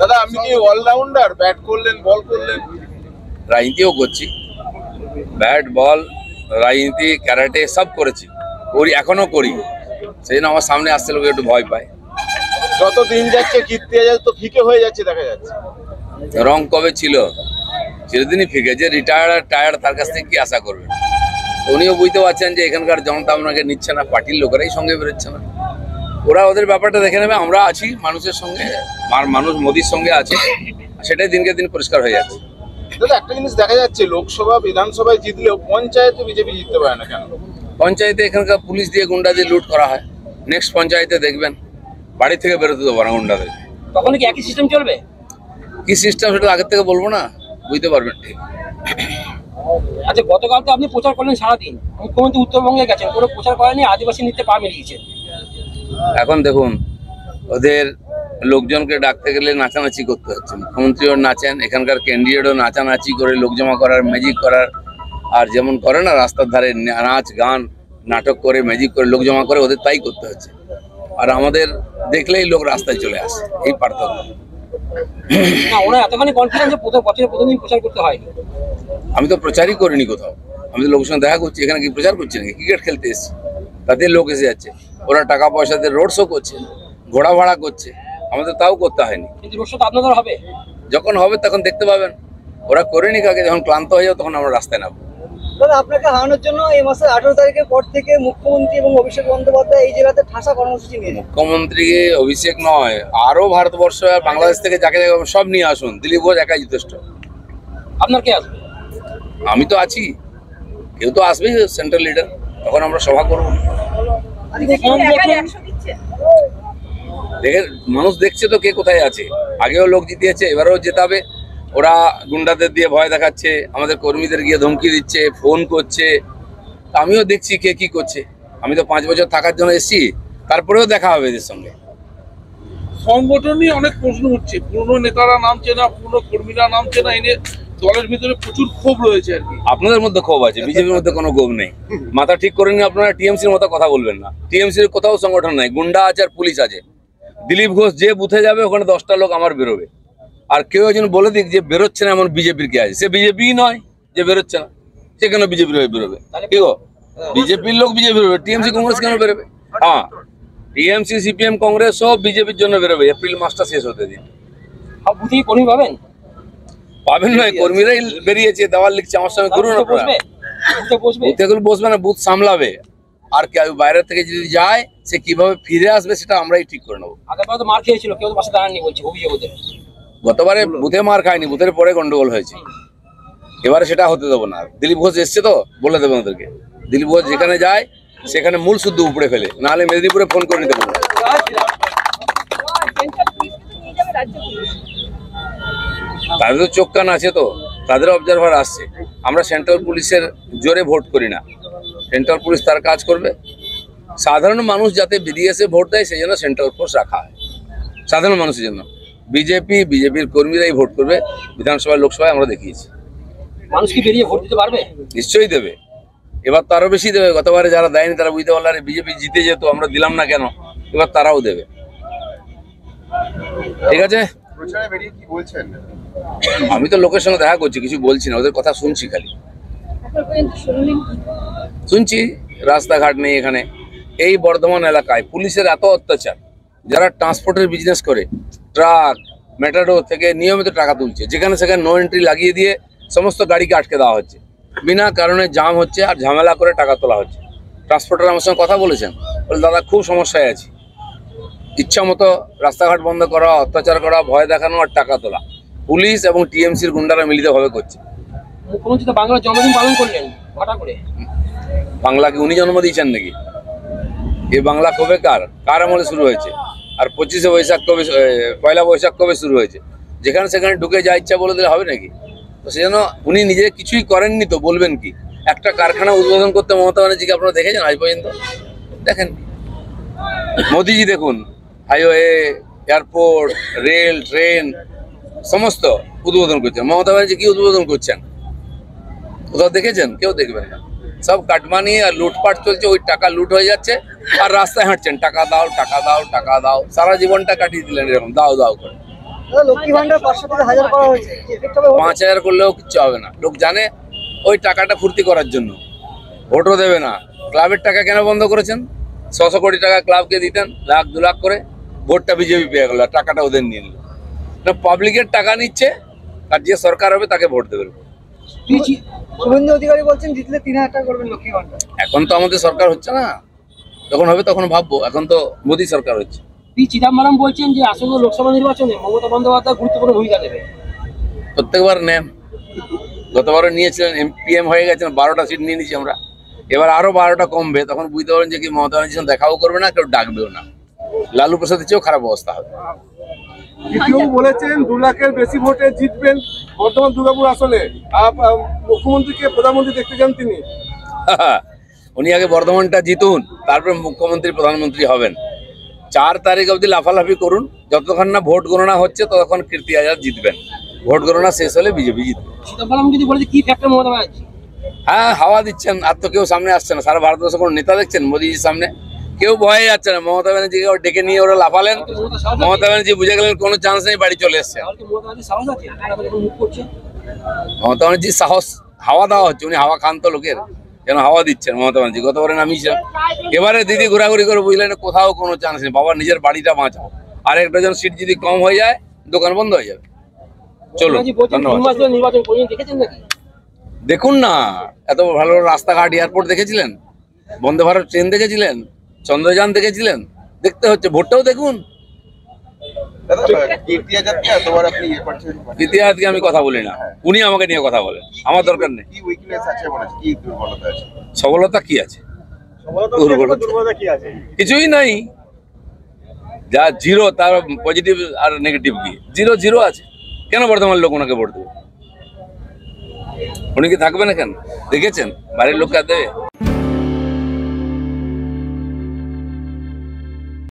দাদা আমি কি অলরাউন্ডার, ব্যাট করলেন বল করলেন? রাজনীতিও করছি, ব্যাট বল রাজনীতি ক্যারাটে সব করেছি, করি এখনো করি। সেই জন্য আমার সামনে আসতে লোক একটু ভয় পায়। যত দিন যাচ্ছে কীর্তি আজাদ তো ফিকে হয়ে যাচ্ছে দেখা যাচ্ছে। রং কবে ছিল? চিরদিনই ফিকে। যে রিটায়ার্ড আর টায়ার্ড তার কাছ থেকে কি আশা করবেন? উনিও বুঝতে পারছেন যে এখানকার জনতা আপনাকে নিচ্ছে না, পার্টির লোকেরাই সঙ্গে বেরোচ্ছে না। ওরা ওদের ব্যাপারটা দেখে নেবে। আমরা আছি মানুষের সঙ্গে, মানুষ মোদির সঙ্গে আছে, সেটাই দিনকে দিন পরিষ্কার হয়ে যাচ্ছে। দাদা একটা জিনিস দেখা যাচ্ছে, লোকসভা বিধানসভায় জিতলেও পঞ্চায়েতে বিজেপি জিততে পারে না কেন? পঞ্চায়েতে এখানকার পুলিশ দিয়ে গুন্ডা দিয়ে লুট করা হয়। নেক্সট পঞ্চায়েতে দেখবেন বাড়ি থেকে বেরোতে দেবো না গুন্ডাদের। তখন কি একই সিস্টেম চলবে? কি সিস্টেম সেটা আগের থেকে বলবো না, বুঝতে পারবেন ঠিক। আচ্ছা, গতকাল তো আপনি প্রচার করলেন সারাদিন, মুখ্যমন্ত্রী উত্তরবঙ্গে গেছেন, কোনো প্রচার করেনি, আদিবাসী নৃত্যে পা মিলিয়েছে। এখন দেখুন, ওদের লোকজনকে ডাকতে গেলে নাচানাচি করতে হচ্ছে। মুখ্যমন্ত্রীও নাচেন, এখানকার ক্যান্ডিডেটও নাচানাচি করে লোক জমা করার, ম্যাজিক করার, আর যেমন করে না রাস্তার ধারে নাচ গান নাটক করে ম্যাজিক করে লোক জমা করে, ওদের তাই করতে হচ্ছে। আর আমাদের দেখলেই লোক রাস্তায় চলে আসে, এই পার্থক্য। না, ওরা এতখানি কনফিডেন্স যে বছরে প্রথম দিন প্রচার করতে হয়। আমি তো প্রচারই করিনি কোথাও। আমি তো লোকের সঙ্গে দেখা করছি। এখানে কি প্রচার করছি নাকি? ক্রিকেট খেলতে এসেছি, তাতে লোক এসে যাচ্ছে। ওরা টাকা পয়সা দিয়ে রোড শো করছে, ঘোড়া ভাড়া করছে, আমাদের তাও করতে হয়নি। কিন্তু রোড শো তো আপনাদের হবে। যখন হবে তখন দেখতে পাবেন। ওরা করেনি কাকে, যখন ক্লান্ত হয়ে যাবে তখন আমরা রাস্তায় নামবো। দাদা আপনাকে হারানোর জন্য এই মাসের 18 তারিখের পর থেকে মুখ্যমন্ত্রী এবং অভিষেক বন্দ্যোপাধ্যায় এই জেলাতে ঠাসা কর্মসূচি নিয়েছে। মুখ্যমন্ত্রী অভিষেক নয়, আরো ভারতবর্ষ আর বাংলাদেশ থেকে যাকে সব নিয়ে আসুন, দিলীপ ঘোষ একাই যথেষ্ট। আপনার কে আসবে? আমি তো আছি, কেউ তো আসবেই সেন্ট্রাল লিডার, তখন আমরা সভা করবো। দেখে মানুষ দেখছে তো কে কোথায় আছে। আগেও লোক জিতিয়েছে, এবারেও জেতাবে। ওরা গুন্ডাদের দিয়ে ভয় দেখাচ্ছে, আমাদের কর্মীদের গিয়ে ধমকি দিচ্ছে, ফোন করছে। আমিও দেখছি কে কি করছে। আমি তো 5 বছর থাকার জন্য এসেছি, তারপরেও দেখা হবে এদের সঙ্গে। সংগঠন নিয়ে অনেক প্রশ্ন হচ্ছে, পুরনো নেতারা নামছে না, পুরনো কর্মীরা নামছে না, এনে দলের ভিতরে প্রচুর ক্ষোভ রয়েছে আর কি। আপনাদের মধ্যে ক্ষোভ আছে, বিজেপির মধ্যে কোনো ক্ষোভ নেই। মাথা ঠিক করেন, আপনারা টিএমসির মতো কথা বলবেন না। টিএমসির কোথাও সংগঠন নাই, গুন্ডা আছে আর পুলিশ আছে। দিলীপ ঘোষ যে বুথে যাবে ওখানে 10টা লোক আমার বেরোবে। আর কেউ একজন বলে দিক যে বেরোচ্ছে না এমন বিজেপির কে আছে, সে বিজেপি নয় যে বেরোচ্ছে না, সে কেন বিজেপির হয়ে বেরোবে? কি গো, বিজেপির লোক বিজেপি বেরোবে, টিএমসি কংগ্রেস কেন বেরোবে? হ্যাঁ, টিএমসি সিপিএম কংগ্রেস সব বিজেপির জন্য বেরোবে। এপ্রিল মাসটা শেষ হতে দিন। সব বুথেই কর্মী পাবেন? পাবেন নয়, কর্মীরাই বেরিয়েছে, দেওয়াল লিখছে আমার সঙ্গে ঘুরুন। বুথে বসবে না, বুথ সামলাবে। আর কেউ বাইরে থেকে যদি যায় সে কিভাবে ফিরে আসবে সেটা আমরাই ঠিক করে নেবো। আগেরবার তো মার খেয়েছিল, কেউ তো পাশে দাঁড়াননি বলছে অভিযোগ ওদের। গতবারে বুথে মার খায়নি, বুথের পরে গন্ডগোল হয়েছে। এবারে সেটা হতে দেবো না। দিলীপ ঘোষ এসছে তো, বলে দেবেন ওদেরকে। দিলীপ ঘোষ যেখানে যায় সেখানে মূল শুদ্ধ উপড়ে ফেলে, নাহলে মেদিনীপুরে ফোন করে নিতে বলবো। তাদের তো চোখ কান আছে তো, তাদের অবজারভার আসছে। আমরা সেন্ট্রাল পুলিশের জোরে ভোট করি না, সেন্ট্রাল পুলিশ তার কাজ করবে। সাধারণ মানুষ যাতে বেরিয়ে এসে ভোট দেয় সেই জন্য সেন্ট্রাল ফোর্স রাখা হয়, সাধারণ মানুষের জন্য। বিজেপির কর্মীরাই ভোট করবে। বিধানসভা লোকসভায় আমরা দেখিয়েছি। মানুষ কি বেরিয়ে ভোট দিতে পারবে? নিশ্চয়ই দেবে, এবার তো আরো বেশি দেবে। গতবারে যারা দেয়নি তারা বুঝতে পারলে বিজেপি জিতে যেত, আমরা দিলাম না কেন, এবার তারাও দেবে। ঠিক আছে, প্রচারে বেরিয়ে কি বলছেন? আমি তো লোকের সঙ্গে দেখা করছি, কিছু বলছি না, ওদের কথা শুনছি খালি। শুনছি রাস্তাঘাট নেই এখানে। এই বর্ধমান এলাকায় পুলিশের এত অত্যাচার, যারা ট্রান্সপোর্টের বিজনেস করে, ট্রাক মেটাডোর থেকে নিয়মিত টাকা তুলছে, যেখানে সেখানে নো এন্ট্রি লাগিয়ে দিয়ে সমস্ত গাড়িকে আটকে দেওয়া হচ্ছে। বিনা কারণে জাম হচ্ছে আর ঝামেলা করে টাকা তোলা হচ্ছে। ট্রান্সপোর্টার আমার সঙ্গে কথা বলেছেন, বলে দাদা খুব সমস্যায় আছি। ইচ্ছা মতো রাস্তাঘাট বন্ধ করা, অত্যাচার করা, ভয় দেখানো আর টাকা তোলা পুলিশ এবং টিএমসির গুন্ডারা মিলিতভাবে করছে। মুখ্যমন্ত্রী তো বাংলার জন্মদিন পালন করলেন হঠাৎ করে। বাংলাকে উনি জন্ম দিয়েছেন নাকি? এই বাংলা কবে কার আমলে শুরু হয়েছে? আর 25শে বৈশাখ কবে, পয়লা বৈশাখ কবে শুরু হয়েছে? যেখানে সেখানে ঢুকে যা ইচ্ছা বলে দিলে হবে নাকি? তো সেজন্য উনি নিজে কিছুই করেননি, তো বলবেন কি? একটা কারখানা উদ্বোধন করতে মমতা ব্যানার্জিকে আপনারা দেখেছেন আজ পর্যন্ত? দেখেন। মোদিজি দেখুন, হাইওয়ে, এয়ারপোর্ট, রেল, ট্রেন সমস্ত উদ্বোধন করছেন। মমতা ব্যানার্জি কি উদ্বোধন করছেন কোথাও দেখেছেন? কেউ দেখবেন না। সব কাটমানি আর লুটপাট চলছে, ওই টাকা লুট হয়ে যাচ্ছে আর রাস্তায় হাঁটছেন টাকা দাও টাকা দাও টাকা দাও। সারা জীবনটা কাটিয়ে দিলেন এরকম দাও দাও করে। দাদা লক্ষ্মী ভান্ডার 500 থেকে 1000 করা হয়েছে, এফেক্ট হবে? 5000 করলেও কিচ্ছু হবে না। লোক জানে ওই টাকাটা ফুর্তি করার জন্য, ভোটও দেবে না। ক্লাবের টাকা কেন বন্ধ করেছেন? 600 কোটি টাকা ক্লাবকে দিতেন, 1,00,000 2,00,000 করে, ভোটটা বিজেপি পেয়ে গেল, টাকাটা ওদের নিয়ে নিল। না, পাবলিকের টাকা নিচ্ছে, আর যে সরকার হবে তাকে ভোট দেবে। শুভেন্দু অধিকারী বলছেন জিতলে 3000 টাকা করবেন লক্ষ্মী ভান্ডার। এখন তো আমাদের সরকার হচ্ছে না, যখন হবে তখন ভাববো। এখন তো মোদী সরকার হচ্ছে। পি চিদম্বরম বলছেন যে আসন্ন লোকসভা নির্বাচনে মমতা বন্দ্যোপাধ্যায় গুরুত্বপূর্ণ ভূমিকা দেবে। প্রত্যেকবার নেন, গতবারও নিয়েছিলেন, এমপিএম হয়ে গেছেন, 12টা সিট নিয়ে নিয়েছি আমরা। এবার আরো 12টা কমবে, তখন বুঝতে পারেন যে কি মমতা ব্যানার্জির সঙ্গে দেখাও করবে না, কেউ ডাকবেও না। লালু প্রসাদের চেয়েও খারাপ অবস্থা হবে। কেউ বলেছেন 2 লাখের বেশি ভোটে জিতবেন বর্তমান দুর্গাপুর আসলে। মুখ্যমন্ত্রীকে প্রধানমন্ত্রী দেখতে চান তিনি। উনি আগে বর্ধমানটা জিতুন, তারপরে মুখ্যমন্ত্রী প্রধানমন্ত্রী হবেন। 4 তারিখ অবধি লাফালাফি করুন, যতক্ষণ না ভোট গণনা হচ্ছে ততক্ষণ কীর্তি আজাদ জিতবেন। ভোট গণনা শেষ হলে বিজেপি জিতবে। চিদম্বরম যদি বলে যে কি ফ্যাক্টর মমতা ব্যানার্জি? হ্যাঁ, হাওয়া দিচ্ছেন, আর তো কেউ সামনে আসছে না। সারা ভারতবর্ষে কোনো নেতা দেখছেন মোদীজির সামনে? কেউ ভয়ে যাচ্ছে না। মমতা ব্যানার্জিকে ডেকে নিয়ে ওরা লাফালেন, মমতা ব্যানার্জি বুঝে গেলেন কোনো চান্স নেই, বাড়ি চলে এসছে। তাহলে কি মমতা ব্যানার্জি সাহস আছে মুখ করছে? মমতা ব্যানার্জির সাহস, হাওয়া দেওয়া হচ্ছে। উনি হাওয়া খান তো লোকের, যেন হাওয়া দিচ্ছেন মমতা ব্যানার্জি। গতবারে নামিয়েছিলাম, এবারে দিদি ঘোরাঘুরি করে বুঝলেন কোথাও কোনো চান্স নেই। বাবা নিজের বাড়িটা বাঁচাও, আর 1 ডজন সিট যদি কম হয়ে যায় দোকান বন্ধ হয়ে যাবে। চলো, ধন্যবাদ। নির্বাচন করিয়ে দেখেছেন নাকি? দেখুন না, এত ভালো রাস্তাঘাট, এয়ারপোর্ট দেখেছিলেন? বন্দে ভারত ট্রেন দেখেছিলেন? চন্দ্রযান দেখেছিলেন? দেখতে হচ্ছে, ভোটটাও দেখুন। ইতিহাসকে আমি কথা বলি না, উনি আমাকে নিয়ে কথা বলেন, আমার দরকার নেই। সফলতা কি আছে? কিছুই নাই, যা জিরো তার পজিটিভ আর নেগেটিভ কি? 0-0 আছে। কেন বর্তমান লোক ওনাকে ভোট দেবে? উনি কি থাকবেন এখানে? দেখেছেন বাড়ির লোক কার দেবে?